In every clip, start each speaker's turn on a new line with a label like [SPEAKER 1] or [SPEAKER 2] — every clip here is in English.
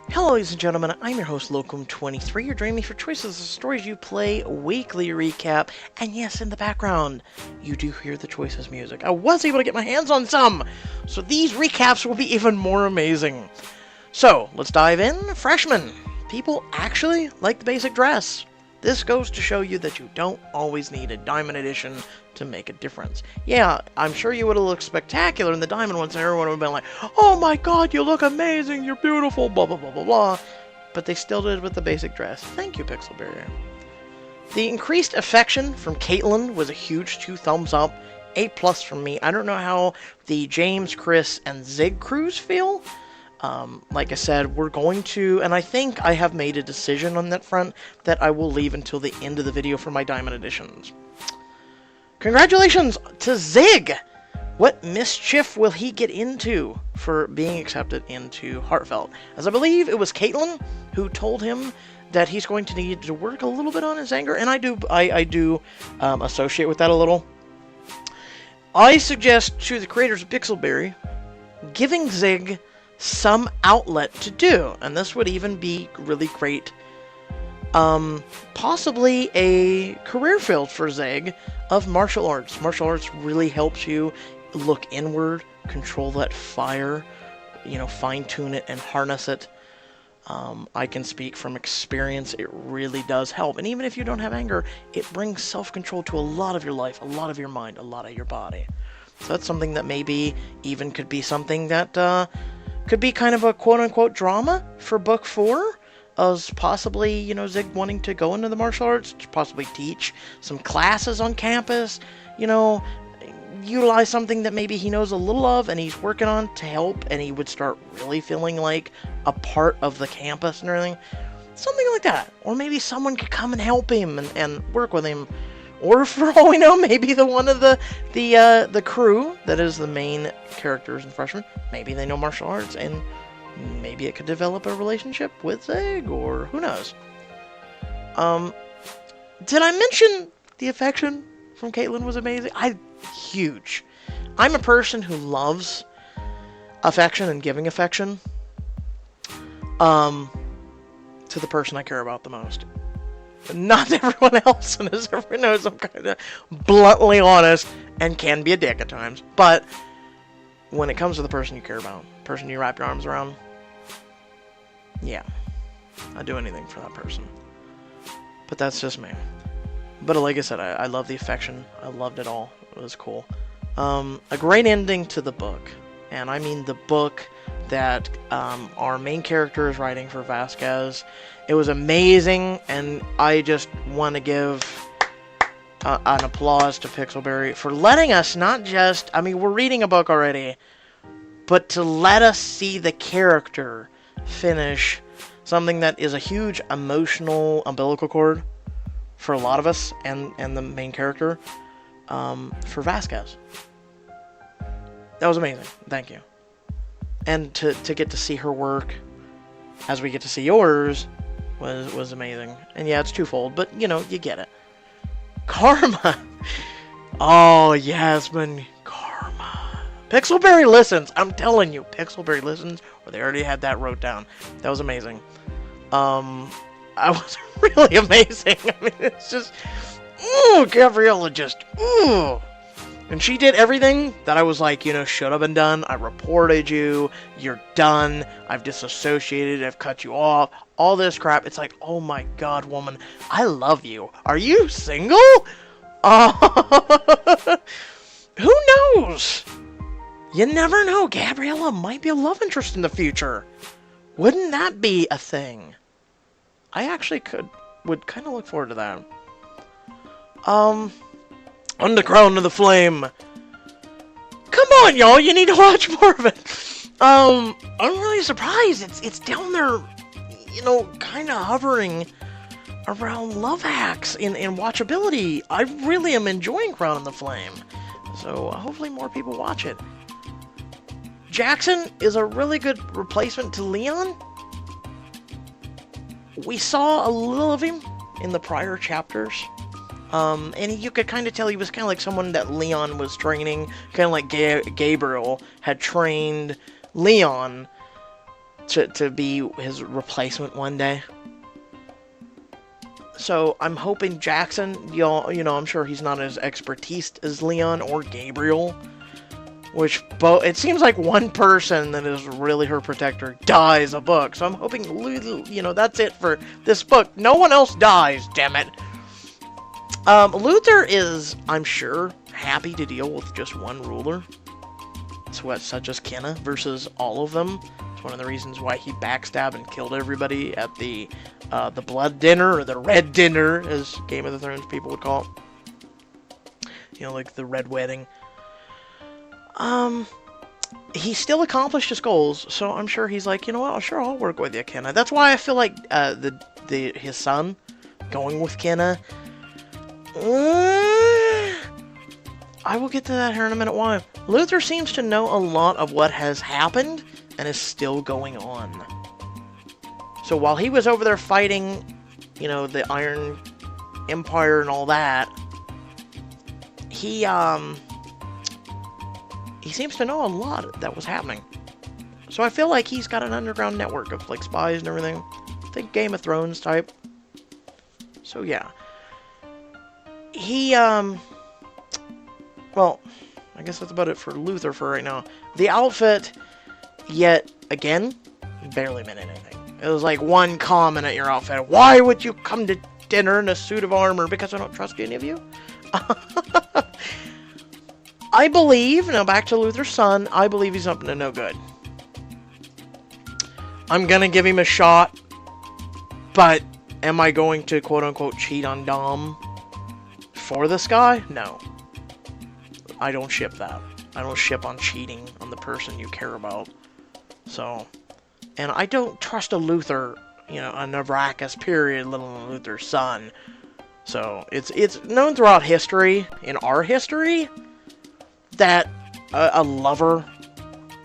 [SPEAKER 1] Hello, ladies and gentlemen, I'm your host, Locum23. You're joining me for Choices of Stories You Play Weekly Recap. And yes, in the background, you do hear the Choices music. I was able to get my hands on some, so these recaps will be even more amazing. So, let's dive in. Freshmen. People actually like the basic dress. This goes to show you that you don't always need a diamond edition to make a difference. Yeah, I'm sure you would have looked spectacular in the diamond ones, and everyone would have been like, oh my god, you look amazing, you're beautiful, blah blah blah blah blah. But they still did it with the basic dress. Thank you, Pixelberry. The increased affection from Caitlin was a huge 2 thumbs up, A+ from me. I don't know how the James, Chris, and Zig crews feel. Like I said, we're going to, and I think I have made a decision on that front that I will leave until the end of the video for my Diamond Editions. Congratulations to Zig! What mischief will he get into for being accepted into Heartfelt? As I believe it was Caitlin who told him that he's going to need to work a little bit on his anger, and I do associate with that a little. I suggest to the creators of Pixelberry giving Zig some outlet to do, and this would even be really great. Possibly a career field for Zig of martial arts. Martial arts really helps you look inward, control that fire, fine-tune it and harness it. I can speak from experience, it really does help. And even if you don't have anger, it brings self-control to a lot of your life, a lot of your mind, a lot of your body. So that's something that maybe even could be something that could be kind of a quote-unquote drama for book 4, as possibly, Zig wanting to go into the martial arts, to possibly teach some classes on campus, utilize something that maybe he knows a little of and he's working on to help, and he would start really feeling like a part of the campus and everything. Something like that. Or maybe someone could come and help him and work with him. Or for all we know, maybe the one of the crew that is the main characters in Freshmen, maybe they know martial arts, and maybe it could develop a relationship with Zig, or who knows. Did I mention the affection from Caitlin was amazing? Huge. I'm a person who loves affection and giving affection to the person I care about the most. Not everyone else, and as everyone knows, I'm kind of bluntly honest and can be a dick at times. But when it comes to the person you care about, the person you wrap your arms around, yeah, I'd do anything for that person. But that's just me. But like I said, I love the affection. I loved it all. It was cool. A great ending to the book, and I mean the book that our main character is writing for Vasquez. It was amazing, and I just want to give an applause to Pixelberry for letting us not just, we're reading a book already, but to let us see the character finish something that is a huge emotional umbilical cord for a lot of us, and the main character, for Vasquez. That was amazing. Thank you. And to get to see her work as we get to see yours was amazing. And yeah, it's twofold, but you get it. Karma. Oh, Yasmin. Karma. Pixelberry listens. I'm telling you, Pixelberry listens, or they already had that wrote down. That was amazing. I was really amazing. It's just, ooh, Gabriella just, ooh. And she did everything that I was like, should have been done. I reported you. You're done. I've disassociated. I've cut you off. All this crap. It's like, oh my god, woman. I love you. Are you single? Who knows? You never know. Gabriella might be a love interest in the future. Wouldn't that be a thing? I actually would kind of look forward to that. On the Crown of the Flame. Come on, y'all, you need to watch more of it. I'm really surprised. It's down there, kind of hovering around love hacks in watchability. I really am enjoying Crown of the Flame. So hopefully more people watch it. Jackson is a really good replacement to Leon. We saw a little of him in the prior chapters. And you could kind of tell he was kind of like someone that Leon was training, kind of like Gabriel had trained Leon to be his replacement one day. So I'm hoping Jackson, I'm sure he's not as expertise as Leon or Gabriel, which it seems like one person that is really her protector dies a book. So I'm hoping, that's it for this book. No one else dies, damn it. Luther is, I'm sure, happy to deal with just one ruler, such as Kenna, versus all of them. It's one of the reasons why he backstabbed and killed everybody at the blood dinner, or the red dinner, as Game of the Thrones people would call it. Like the red wedding. He still accomplished his goals, so I'm sure he's like, you know what, sure, I'll work with you, Kenna. That's why I feel like his son going with Kenna. I will get to that here in a minute. Why? Luther seems to know a lot of what has happened and is still going on. So while he was over there fighting, the Iron Empire and all that, he seems to know a lot that was happening. So I feel like he's got an underground network of like spies and everything. Think Game of Thrones type. So yeah. He, well, I guess that's about it for Luther for right now. The outfit, yet again, barely meant anything. It was like one comment at your outfit. Why would you come to dinner in a suit of armor? Because I don't trust any of you? I believe, now back to Luther's son, I believe he's up to no good. I'm gonna give him a shot, but am I going to quote-unquote cheat on Dom for this guy? No. I don't ship that. I don't ship on cheating on the person you care about. So, and I don't trust a Luther, a Navrakis, period, let alone Luther's son. So, it's known throughout history, in our history, that a lover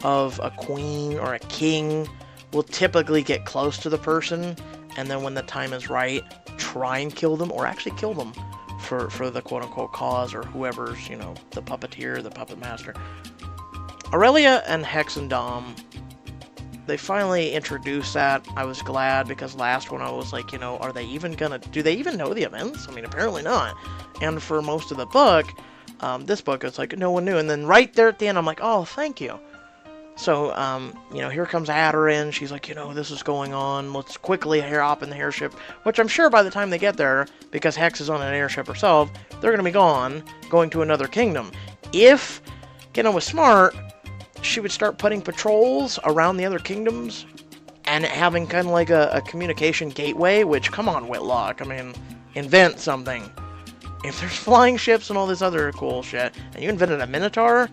[SPEAKER 1] of a queen or a king will typically get close to the person, and then when the time is right, try and kill them, or actually kill them for the quote-unquote cause, or whoever's, the puppeteer, the puppet master. Aurelia and Hex and Dom, they finally introduced that. I was glad, because last one I was like, are they even do they even know the events? I mean, apparently not. And for most of the book, this book, it's like, no one knew. And then right there at the end, I'm like, oh, thank you. So, here comes Adarin. She's like, this is going on. Let's quickly hop in the airship. Which I'm sure by the time they get there, because Hex is on an airship herself, they're going to be gone, going to another kingdom. If Kenna was smart, she would start putting patrols around the other kingdoms and having kind of like a communication gateway, which, come on, Whitlock. I mean, invent something. If there's flying ships and all this other cool shit, and you invented a Minotaur,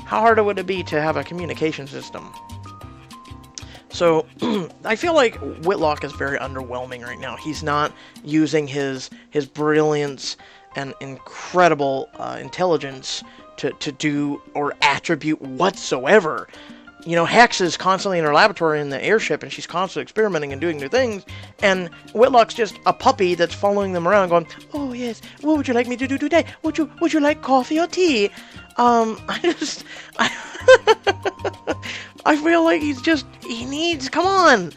[SPEAKER 1] how hard would it be to have a communication system? So, I feel like Whitlock is very underwhelming right now. He's not using his brilliance and incredible intelligence to do or attribute whatsoever. Hex is constantly in her laboratory in the airship, and she's constantly experimenting and doing new things, and Whitlock's just a puppy that's following them around going, oh yes, what would you like me to do today? Would you like coffee or tea? I feel like come on!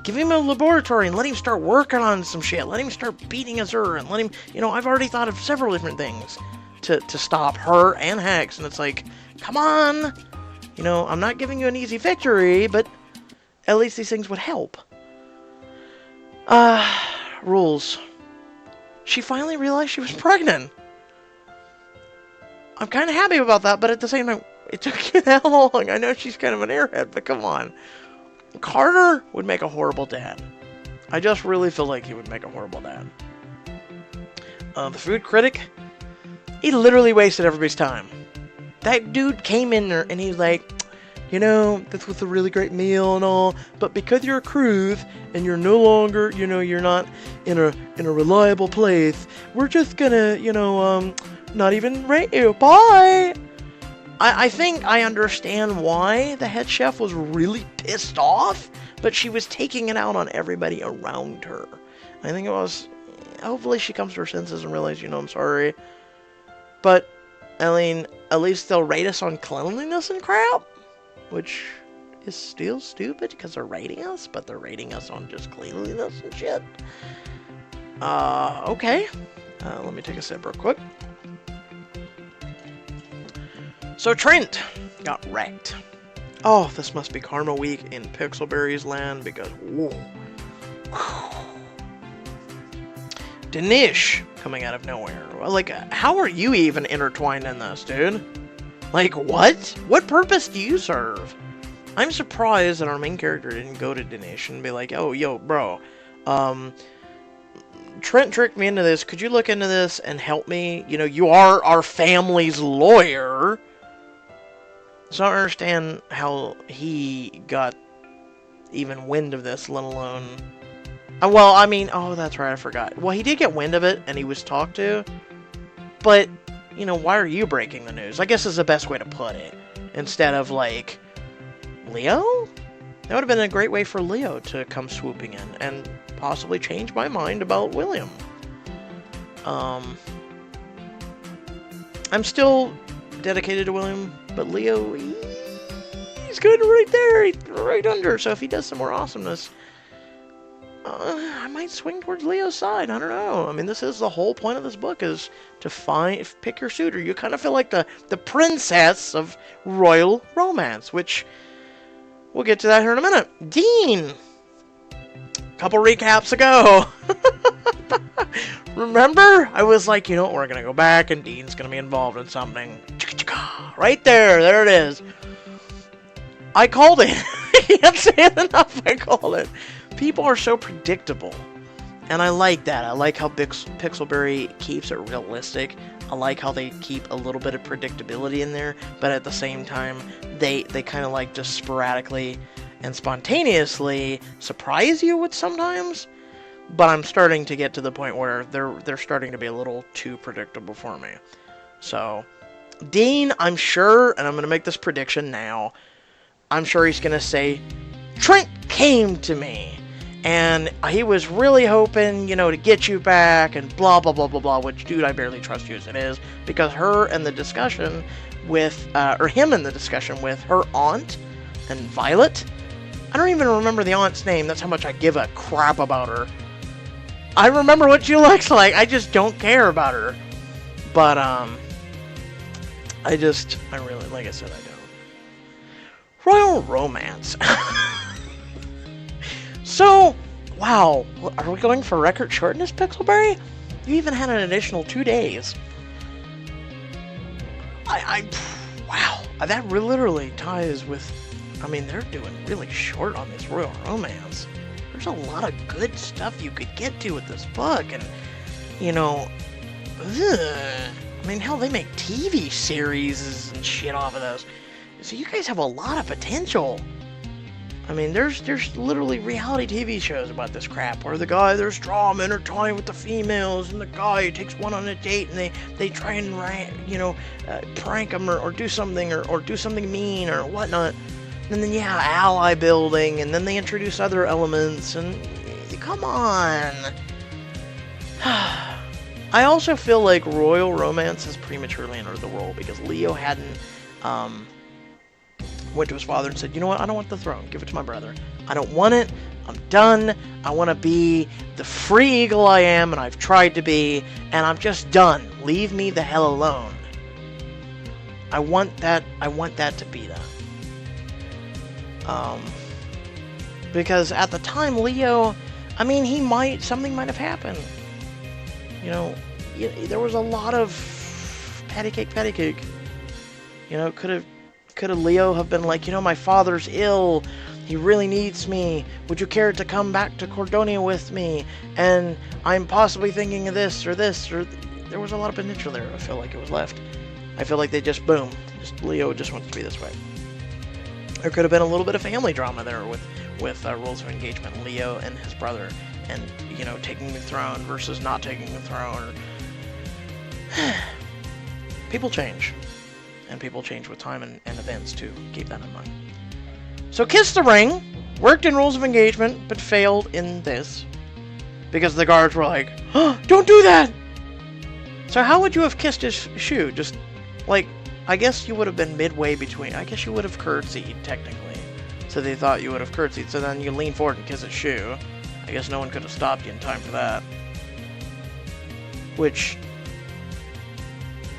[SPEAKER 1] Give him a laboratory and let him start working on some shit. Let him start beating Azur, and let him, I've already thought of several different things to stop her and Hex, and it's like, come on! I'm not giving you an easy victory, but at least these things would help. Rules. She finally realized she was pregnant. I'm kind of happy about that, but at the same time, it took you that long. I know she's kind of an airhead, but come on. Carter would make a horrible dad. I just really feel like he would make a horrible dad. The food critic, he literally wasted everybody's time. That dude came in there and he's like, this was a really great meal and all, but because you're a Cruz and you're no longer, you're not in a reliable place, we're just gonna, not even rate you. Bye! I think I understand why the head chef was really pissed off, but she was taking it out on everybody around her. I think it was, hopefully she comes to her senses and realizes, I'm sorry. But, I mean, at least they'll rate us on cleanliness and crap, which is still stupid because they're rating us, but they're rating us on just cleanliness and shit. Okay. Let me take a sip real quick. So Trent got wrecked. Oh, this must be Karma Week in Pixelberry's land because, whoa. Danish coming out of nowhere. Like, how are you even intertwined in this, dude? Like, what? What purpose do you serve? I'm surprised that our main character didn't go to Danish and be like, oh, yo, bro, Trent tricked me into this. Could you look into this and help me? You know, you are our family's lawyer. So I don't understand how he got even wind of this, let alone... well, I mean, oh, that's right, I forgot. Well, he did get wind of it, and he was talked to. But, you know, why are you breaking the news? I guess is the best way to put it. Instead of, like, Leo? That would have been a great way for Leo to come swooping in and possibly change my mind about William. I'm still dedicated to William, but Leo, he's good right there, right under. So if he does some more awesomeness, I might swing towards Leo's side. I don't know. I mean, this is the whole point of this book, is to pick your suitor. You kind of feel like the princess of royal romance, which we'll get to that here in a minute. Dean! Couple recaps ago. Remember? I was like, you know what, we're going to go back and Dean's going to be involved in something. Right there it is. I called it. I can't say it enough. I called it. People are so predictable. And I like that. I like how Pixelberry keeps it realistic. I like how they keep a little bit of predictability in there, but at the same time, they kind of like just sporadically and spontaneously surprise you with sometimes. But I'm starting to get to the point where they're starting to be a little too predictable for me. So, Dean, I'm sure, and I'm going to make this prediction now, I'm sure he's going to say, Trent came to me, and he was really hoping, you know, to get you back, and blah, blah, blah, blah, blah, which, dude, I barely trust you as it is, because her and the discussion with, or him in the discussion with her aunt and Violet, I don't even remember the aunt's name, that's how much I give a crap about her. I remember what she looks like, I just don't care about her. But, I really, like I said, I don't. Royal romance. So, wow, are we going for record shortness, Pixelberry? You even had an additional 2 days. Wow, that literally ties with, I mean, they're doing really short on this royal romance. There's a lot of good stuff you could get to with this book, and, you know, I mean, hell, they make TV series and shit off of those. So you guys have a lot of potential. I mean, there's literally reality TV shows about this crap, where there's drama intertwined with the females, and the guy takes one on a date, and they try and, you know, prank him or do something, or do something mean or whatnot. And then you have ally building, and then they introduce other elements, and come on. I also feel like royal romance has prematurely entered the world, because Leo hadn't went to his father and said, you know what, I don't want the throne, give it to my brother. I don't want it, I'm done, I want to be the free eagle I am, and I've tried to be, and I'm just done. Leave me the hell alone. I want that to be that. Because at the time, Leo, I mean, something might have happened. You know, there was a lot of patty cake. You know, could have Leo have been like, you know, my father's ill, he really needs me, would you care to come back to Cordonia with me, and I'm possibly thinking of this, or there was a lot of potential there. I feel like it was left. I feel like they just, boom, Leo just wants to be this way. There could have been a little bit of family drama there with rules of engagement, Leo and his brother, and, you know, taking the throne versus not taking the throne. People change. And people change with time and events, too. Keep that in mind. So, Kiss the Ring worked in rules of engagement, but failed in this. Because the guards were like, oh, don't do that! So how would you have kissed his shoe? Just, like, I guess you would have been midway between. I guess you would have curtsied, technically. so they thought you would have curtsied. So then you lean forward and kiss his shoe. I guess no one could have stopped you in time for that. Which,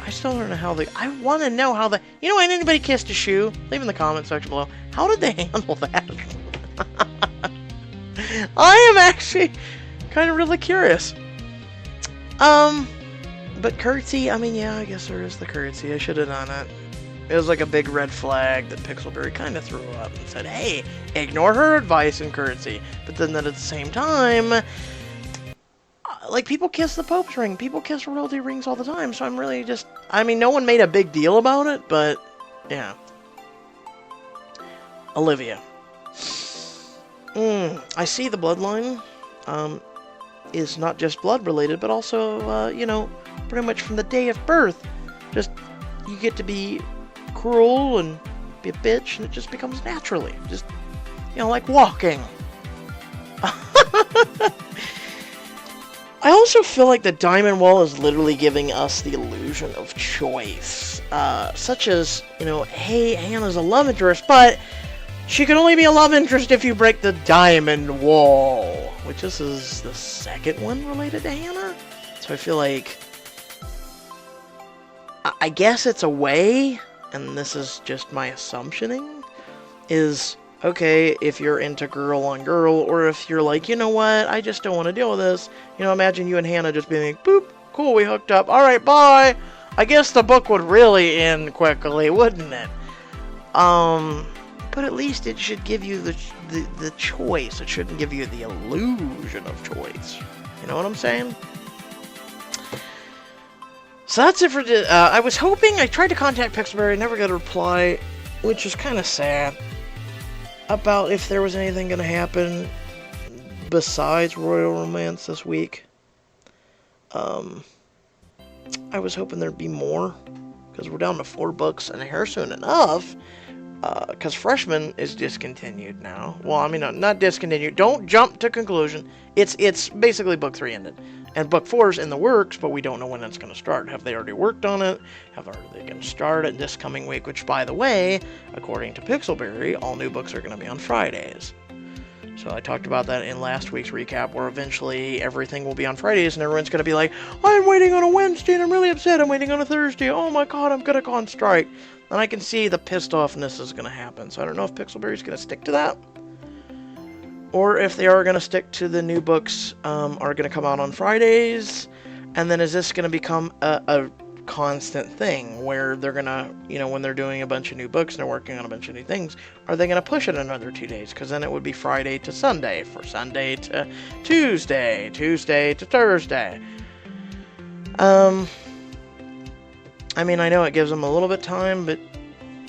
[SPEAKER 1] I still don't know how they... I want to know how the... You know when anybody kissed a shoe? Leave in the comment section below. How did they handle that? I am actually kind of really curious. But curtsy, I mean, yeah, I guess there is the curtsy. I should have done it. It was like a big red flag that Pixelberry kind of threw up and said, hey, ignore her advice and curtsy. But then at the same time, like, people kiss the Pope's ring. People kiss royalty rings all the time. So I'm really just... I mean, no one made a big deal about it, but, yeah. Olivia. I see the bloodline is not just blood related, but also, you know, pretty much from the day of birth. Just, you get to be cruel and be a bitch, and it just becomes naturally. Just, you know, like walking. I also feel like the Diamond Wall is literally giving us the illusion of choice. Such as, you know, hey, Hannah's a love interest, but she can only be a love interest if you break the Diamond Wall. Which this is the second one related to Hannah. So I feel like... I guess it's a way, and this is just my assumptioning, is... Okay, if you're into girl on girl, or if you're like, you know what, I just don't want to deal with this. You know, imagine you and Hannah just being like, boop, cool, we hooked up. Alright, bye. I guess the book would really end quickly, wouldn't it? But at least it should give you the choice. It shouldn't give you the illusion of choice. You know what I'm saying? So that's it for I was hoping, I tried to contact Pixelberry, never got a reply, which is kind of sad. About if there was anything going to happen besides Royal Romance this week. I was hoping there'd be more, because we're down to 4 books and here soon enough, because Freshmen is discontinued now. Well, I mean, not discontinued. Don't jump to conclusion. It's basically book 3 ended. And book 4 is in the works, but we don't know when it's going to start. Have they already worked on it? Are they going to start it this coming week? Which, by the way, according to Pixelberry, all new books are going to be on Fridays. So I talked about that in last week's recap, where eventually everything will be on Fridays, and everyone's going to be like, I'm waiting on a Wednesday, and I'm really upset. I'm waiting on a Thursday. Oh my god, I'm going to go on strike. And I can see the pissed offness is going to happen. So I don't know if Pixelberry's going to stick to that, or if they are going to stick to the new books are going to come out on Fridays, and then is this going to become a constant thing where they're going to, you know, when they're doing a bunch of new books and they're working on a bunch of new things, are they going to push it another 2 days? Because then it would be Friday to Sunday, for Sunday to Tuesday, Tuesday to Thursday. I mean, I know it gives them a little bit of time, but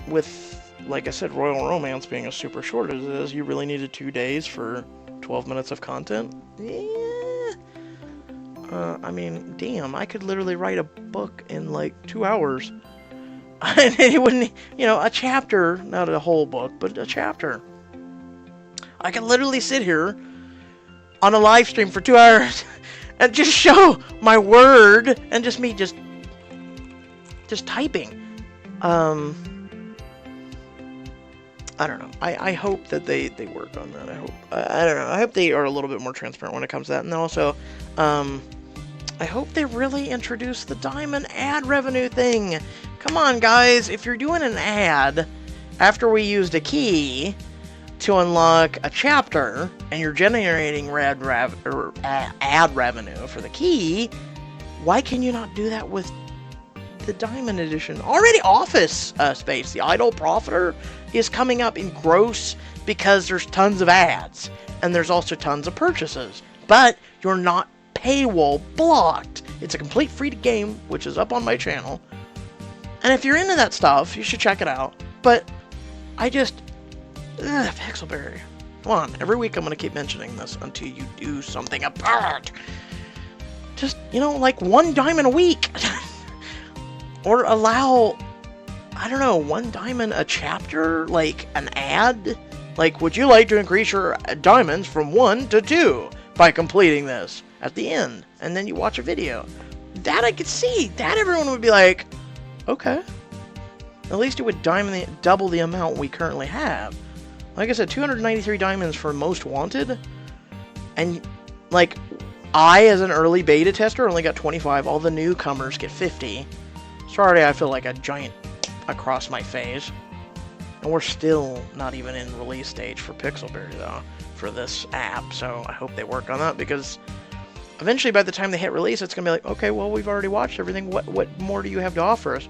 [SPEAKER 1] with, like I said, Royal Romance being as super short as it is, you really needed 2 days for 12 minutes of content? Yeah. I mean, damn, I could literally write a book in like 2 hours. And it wouldn't, you know, a chapter, not a whole book, but a chapter. I could literally sit here on a live stream for 2 hours and just show my word and just me just typing. I don't know. I hope that they work on that. I don't know. I hope they are a little bit more transparent when it comes to that. And then also, I hope they really introduce the diamond ad revenue thing. Come on, guys. If you're doing an ad after we used a key to unlock a chapter, and you're generating ad revenue for the key, why can you not do that with the Diamond Edition? Already Office Space, the Idle Profiter, is coming up in gross because there's tons of ads, and there's also tons of purchases, but you're not paywall blocked. It's a complete free game, which is up on my channel, and if you're into that stuff, you should check it out. But I just, Pixelberry, come on, every week I'm going to keep mentioning this until you do something about it. Just, you know, like 1 diamond a week. Or allow, I don't know, 1 diamond a chapter, like an ad? Like, would you like to increase your diamonds from 1 to 2 by completing this at the end? And then you watch a video. That I could see. That everyone would be like, okay. At least it would double the amount we currently have. Like I said, 293 diamonds for Most Wanted. And, like, I, as an early beta tester, only got 25. All the newcomers get 50. Sorry, I feel like a giant across my face. And we're still not even in release stage for Pixelberry, though, for this app. So I hope they work on that, because eventually, by the time they hit release, it's going to be like, okay, well, we've already watched everything. What more do you have to offer us?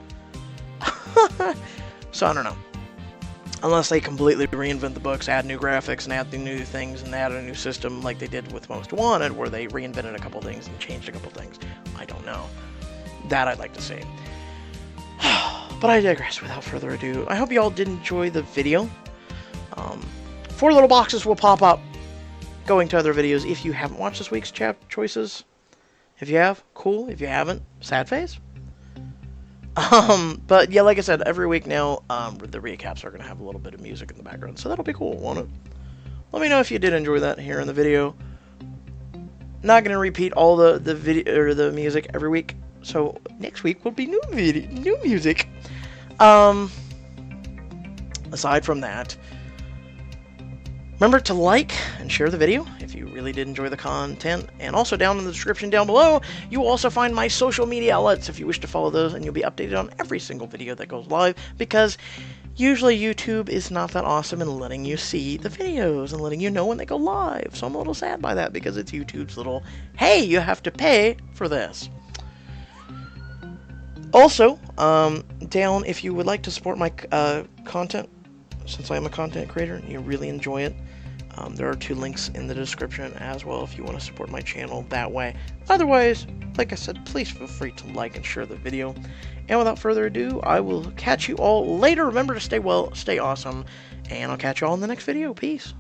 [SPEAKER 1] So, I don't know. Unless they completely reinvent the books, add new graphics, and add the new things, and add a new system like they did with Most Wanted, where they reinvented a couple things and changed a couple things. I don't know. That I'd like to see. But I digress. Without further ado, I hope you all did enjoy the video. 4 little boxes will pop up going to other videos if you haven't watched this week's choices. If you have, cool. If you haven't, sad face. But yeah, like I said, every week now, the recaps are going to have a little bit of music in the background, so that'll be cool, won't it? Let me know if you did enjoy that here in the video. Not going to repeat all the video or the music every week, so next week will be new music. Aside from that, remember to like and share the video if you really did enjoy the content. And also down in the description down below, you will also find my social media outlets if you wish to follow those, and you'll be updated on every single video that goes live, because usually YouTube is not that awesome in letting you see the videos and letting you know when they go live. So I'm a little sad by that, because it's YouTube's little, hey, you have to pay for this. Also, down, if you would like to support my content, since I am a content creator and you really enjoy it, there are 2 links in the description as well if you want to support my channel that way. Otherwise, like I said, please feel free to like and share the video. And without further ado, I will catch you all later. Remember to stay well, stay awesome, and I'll catch you all in the next video. Peace.